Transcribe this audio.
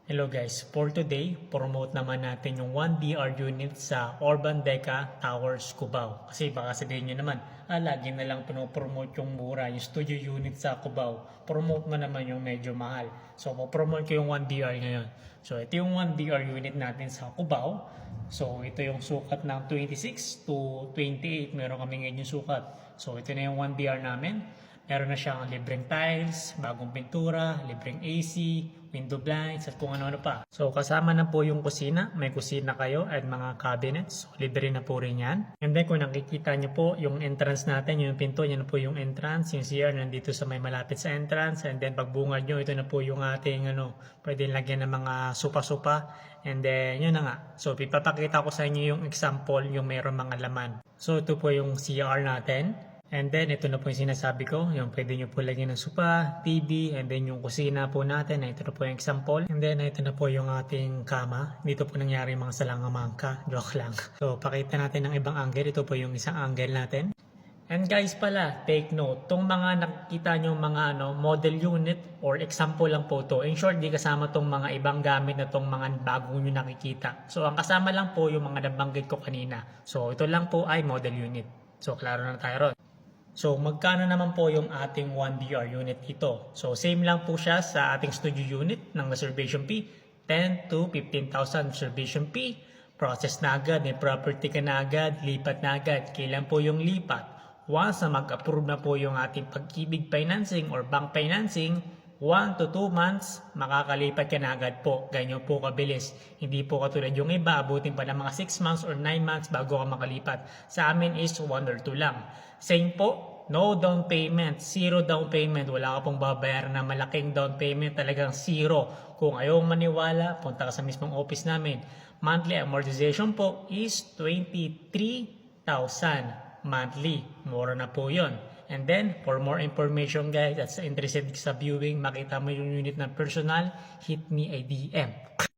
Hello guys, for today, promote naman natin yung 1DR unit sa Urban Deca Towers, Cubao. Kasi baka sabihin nyo naman, lagi na lang pinopromote yung mura, yung studio unit sa Cubao. Promote mo naman yung medyo mahal. So, promote ko yung 1DR ngayon. So, ito yung 1DR unit natin sa Cubao. So, ito yung sukat ng 26 to 28. Meron kami ngayon yung sukat. So, ito na yung 1DR namin. Meron na siyang libreng tiles, bagong pintura, libreng AC, window blinds, at kung ano-ano pa. So, kasama na po yung kusina. May kusina kayo at mga cabinets. So, libre na po rin yan. And then, kung nakikita nyo po yung entrance natin, yung pinto, yan na po yung entrance. Yung CR nandito sa may malapit sa entrance. And then, pagbungad nyo, ito na po yung ating, pwede lagyan ng mga supa-supa. And then, yun na nga. So, ipapakita ko sa inyo yung example, yung mayroong mga laman. So, ito po yung CR natin. And then, ito na po yung sinasabi ko, yung pwede nyo po lagyan ng sopa, TV, and then yung kusina po natin, ito na po yung example. And then, ito na po yung ating kama. Dito po nangyari mga salangamangka, joke lang. So, pakita natin ng ibang angle. Ito po yung isang angle natin. And guys pala, take note, itong mga nakikita nyo mga model unit or example lang po to. In short, di kasama tong mga ibang gamit na tong mga bago nyo nakikita. So, ang kasama lang po yung mga nabanggit ko kanina. So, ito lang po ay model unit. So, klaro na tayo ron. So, magkano naman po yung ating 1DR unit ito? So, same lang po siya sa ating studio unit ng reservation fee. 10 to 15,000 reservation fee. Process na agad, may property ka na agad, lipat na agad. Kailan po yung lipat? Once na mag-approve na po yung ating Pag-ibig financing or bank financing, 1 to 2 months, makakalipat ka na agad po. Ganyan po kabilis. Hindi po katulad yung iba, abutin pa ng mga 6 months or 9 months bago ka makalipat. Sa amin is 1 or 2 lang. Same po, no down payment, zero down payment. Wala ka pong babayaran na malaking down payment, talagang zero. Kung ayaw maniwala, punta ka sa mismong office namin. Monthly amortization po is 23,000 monthly. Mura na po yon. And then, for more information guys, at sa interested sa viewing, makita mo yung unit ng personal, hit me a DM.